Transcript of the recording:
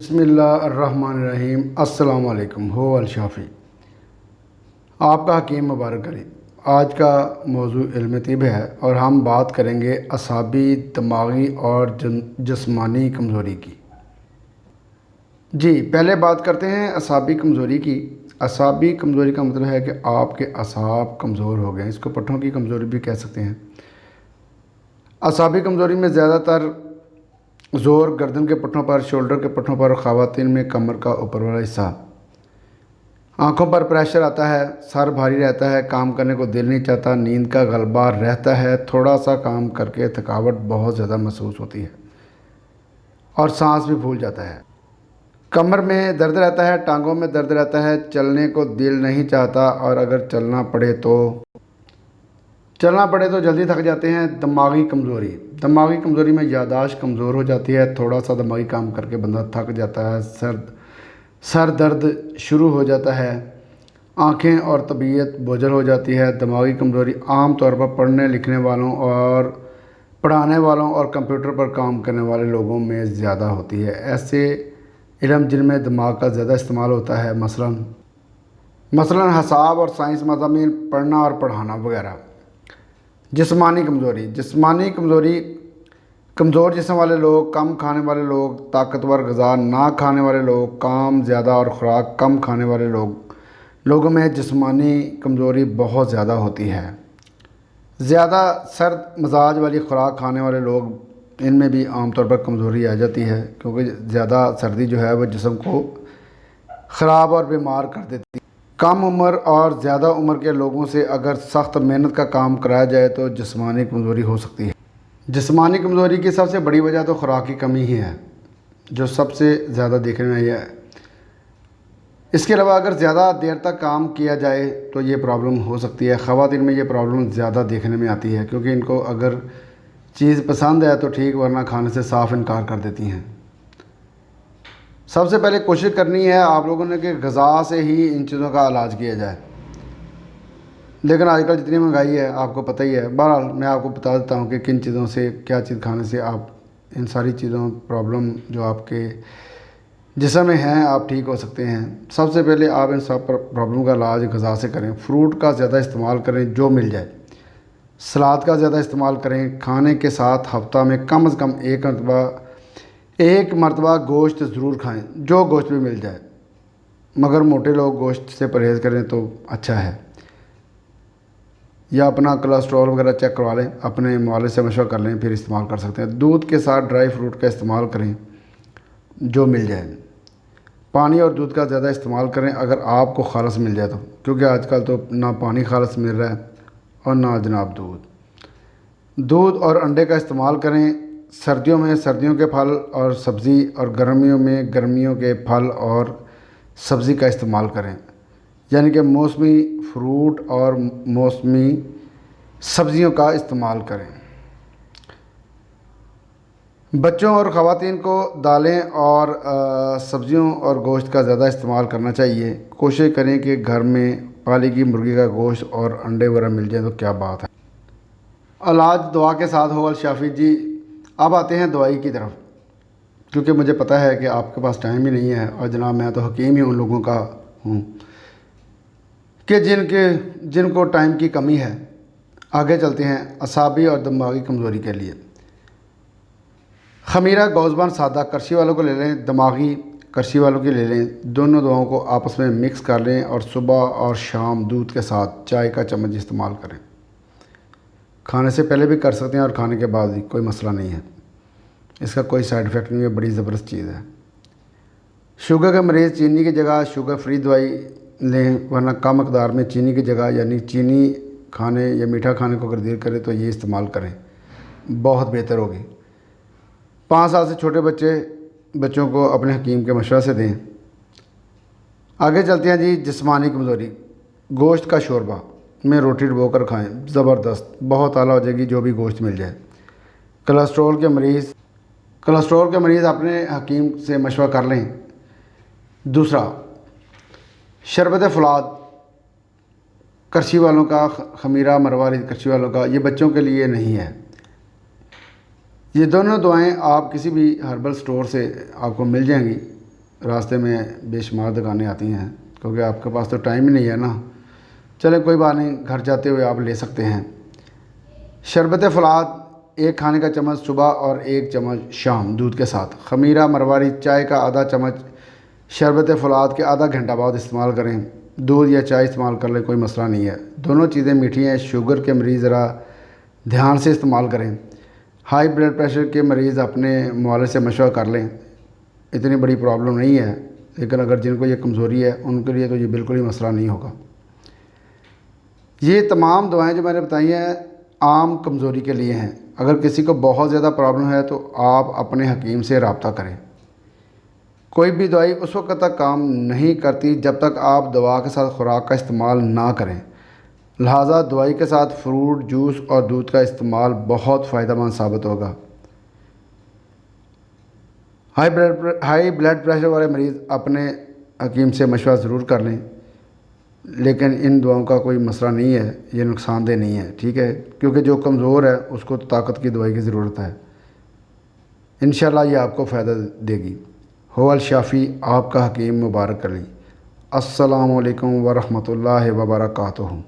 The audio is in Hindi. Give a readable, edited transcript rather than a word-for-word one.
बिस्मिल्लाहिर्रहमानिर्रहीम। अस्सलाम वालेकुम। हो अल शाफ़ी, आपका हकीम मुबारक करें। आज का मौजू इल्म तिब है और हम बात करेंगे असाबी, दिमागी और जिस्मानी कमज़ोरी की। जी, पहले बात करते हैं असाबी कमज़ोरी की। असाबी कमज़ोरी का मतलब है कि आपके असाब कमज़ोर हो गए। इसको पट्ठों की कमज़ोरी भी कह सकते हैं। असाबी कमज़ोरी में ज़्यादातर ज़ोर गर्दन के पट्टों पर, शोल्डर के पट्टों पर, ख़वातीन में कमर का ऊपर वाला हिस्सा। आँखों पर प्रेशर आता है, सर भारी रहता है, काम करने को दिल नहीं चाहता, नींद का गलबा रहता है, थोड़ा सा काम करके थकावट बहुत ज़्यादा महसूस होती है और सांस भी फूल जाता है। कमर में दर्द रहता है, टांगों में दर्द रहता है, चलने को दिल नहीं चाहता और अगर चलना पड़े तो जल्दी थक जाते हैं। दिमागी कमज़ोरी में यादाश्त कमज़ोर हो जाती है। थोड़ा सा दिमागी काम करके बंदा थक जाता है। सर दर्द शुरू हो जाता है। आँखें और तबीयत बोझल हो जाती है। दिमागी कमज़ोरी आम तौर पर पढ़ने लिखने वालों और पढ़ाने वालों और कंप्यूटर पर काम करने वाले लोगों में ज़्यादा होती है। ऐसे इल्म जिनमें दिमाग का ज़्यादा इस्तेमाल होता है, मसलन हिसाब और साइंस मज़ामीन पढ़ना और पढ़ाना वगैरह। जिस्मानी कमज़ोरी कमज़ोर जिस्म वाले लोग, कम खाने वाले लोग, ताकतवर ग़िज़ा ना खाने वाले लोग, काम ज़्यादा और ख़ुराक कम खाने वाले लोगों में जिस्मानी कमज़ोरी बहुत ज़्यादा होती है। ज़्यादा सर्द मजाज वाली ख़ुराक खाने वाले लोग, इनमें भी आम तौर पर कमज़ोरी आ जाती है, क्योंकि ज़्यादा सर्दी जो है वह जिस्म को ख़राब और बीमार कर देती है। कम उम्र और ज़्यादा उम्र के लोगों से अगर सख्त मेहनत का काम कराया जाए तो जिस्मानी कमज़ोरी हो सकती है। जिस्मानी कमज़ोरी की सबसे बड़ी वजह तो खुराक की कमी ही है, जो सबसे ज़्यादा देखने में आई है। इसके अलावा अगर ज़्यादा देर तक काम किया जाए तो ये प्रॉब्लम हो सकती है। ख़वातीन में ये प्रॉब्लम ज़्यादा देखने में आती है, क्योंकि इनको अगर चीज़ पसंद है तो ठीक, वरना खाने से साफ़ इनकार कर देती हैं। सबसे पहले कोशिश करनी है आप लोगों ने कि ग़िज़ा से ही इन चीज़ों का इलाज किया जाए, लेकिन आजकल जितनी महंगाई है आपको पता ही है। बहरहाल मैं आपको बता देता हूँ कि किन चीज़ों से, क्या चीज़ खाने से आप इन सारी चीज़ों प्रॉब्लम जो आपके जिस्म में हैं आप ठीक हो सकते हैं। सबसे पहले आप इन सब प्रॉब्लम का इलाज ग़िज़ा से करें। फ्रूट का ज़्यादा इस्तेमाल करें जो मिल जाए। सलाद का ज़्यादा इस्तेमाल करें। खाने के साथ हफ्ता में कम से कम एक मरतबा गोश्त ज़रूर खाएं, जो गोश्त भी मिल जाए, मगर मोटे लोग गोश्त से परहेज़ करें तो अच्छा है। या अपना कोलेस्ट्रॉल वगैरह चेक करवा लें, अपने मुआलिज से मशवरा कर लें, फिर इस्तेमाल कर सकते हैं। दूध के साथ ड्राई फ्रूट का इस्तेमाल करें जो मिल जाए। पानी और दूध का ज़्यादा इस्तेमाल करें अगर आपको खालस मिल जाए तो, क्योंकि आजकल तो ना पानी खालस मिल रहा है और ना जनाब दूध और अंडे का इस्तेमाल करें। सर्दियों में सर्दियों के फल और सब्ज़ी, और गर्मियों में गर्मियों के फल और सब्ज़ी का इस्तेमाल करें, यानी कि मौसमी फ्रूट और मौसमी सब्ज़ियों का इस्तेमाल करें। बच्चों और ख़वातीन को दालें और सब्ज़ियों और गोश्त का ज़्यादा इस्तेमाल करना चाहिए। कोशिश करें कि घर में पाली की मुर्गी का गोश्त और अंडे वगैरह मिल जाए तो क्या बात है। इलाज दुआ के साथ हो अल शाफ़ी जी। अब आते हैं दवाई की तरफ, क्योंकि मुझे पता है कि आपके पास टाइम ही नहीं है, और जनाब मैं तो हकीम ही उन लोगों का हूँ कि जिनको टाइम की कमी है। आगे चलते हैं असाबी और दिमागी कमज़ोरी के लिए। खमीरा गौज़बान सादा करशी वालों को ले लें, दिमागी करशी वालों की ले लें। दोनों दवाओं को आपस में मिक्स कर लें और सुबह और शाम दूध के साथ चाय का चम्मच इस्तेमाल करें। खाने से पहले भी कर सकते हैं और खाने के बाद भी, कोई मसला नहीं है। इसका कोई साइड इफ़ेक्ट नहीं है, बड़ी ज़बरदस्त चीज़ है। शुगर के मरीज़ चीनी की जगह शुगर फ्री दवाई लें, वरना कम मकदार में चीनी की जगह, यानी चीनी खाने या मीठा खाने को अगर देर करें तो ये इस्तेमाल करें, बहुत बेहतर होगी। 5 साल से छोटे बच्चों को अपने हकीम के मशवरे से दें। आगे चलते हैं जी जिस्मानी कमज़ोरी। गोश्त का शोरबा में रोटी डुबोकर खाएं, ज़बरदस्त, बहुत आला हो जाएगी जो भी गोश्त मिल जाए। कोलेस्ट्रॉल के मरीज़ अपने हकीम से मशवरा कर लें। दूसरा, शरबत फुलाद करशी वालों का, खमीरा मरवारी करशी वालों का, ये बच्चों के लिए नहीं है। ये दोनों दवाएं आप किसी भी हर्बल स्टोर से आपको मिल जाएंगी। रास्ते में बेशुमार दुकानें आती हैं, क्योंकि आपके पास तो टाइम ही नहीं है ना। चलें कोई बात नहीं, घर जाते हुए आप ले सकते हैं। शरबत फलाद 1 खाने का चम्मच सुबह और 1 चम्मच शाम दूध के साथ। खमीरा मरवारी चाय का आधा चम्मच शरबत फलाद के आधा घंटा बाद इस्तेमाल करें। दूध या चाय इस्तेमाल कर लें, कोई मसला नहीं है। दोनों चीज़ें मीठी हैं। शुगर के मरीज़ ज़रा ध्यान से इस्तेमाल करें। हाई ब्लड प्रेशर के मरीज़ अपने मुआलिज से मशवरा कर लें, इतनी बड़ी प्रॉब्लम नहीं है। लेकिन अगर जिनको ये कमज़ोरी है उनके लिए तो ये बिल्कुल ही मसला नहीं होगा। ये तमाम दवाएं जो मैंने बताई हैं आम कमज़ोरी के लिए हैं। अगर किसी को बहुत ज़्यादा प्रॉब्लम है तो आप अपने हकीम से रब्ता करें। कोई भी दवाई उस वक्त तक काम नहीं करती जब तक आप दवा के साथ खुराक का इस्तेमाल ना करें। लिहाजा दवाई के साथ फ्रूट जूस और दूध का इस्तेमाल बहुत फ़ायदेमंद साबित होगा। हाई ब्लड प्रेशर वाले मरीज़ अपने हकीम से मशवरा ज़रूर कर लें, लेकिन इन दवाओं का कोई मसला नहीं है, ये नुकसानदेह नहीं है, ठीक है। क्योंकि जो कमज़ोर है उसको तो ताकत की दवाई की ज़रूरत है। इंशाल्लाह ये आपको फ़ायदा देगी। हुवल शाफ़ी, आपका हकीम मुबारक अली। अस्सलामु अलैकुम व रहमतुल्लाहि व बरकातुहू।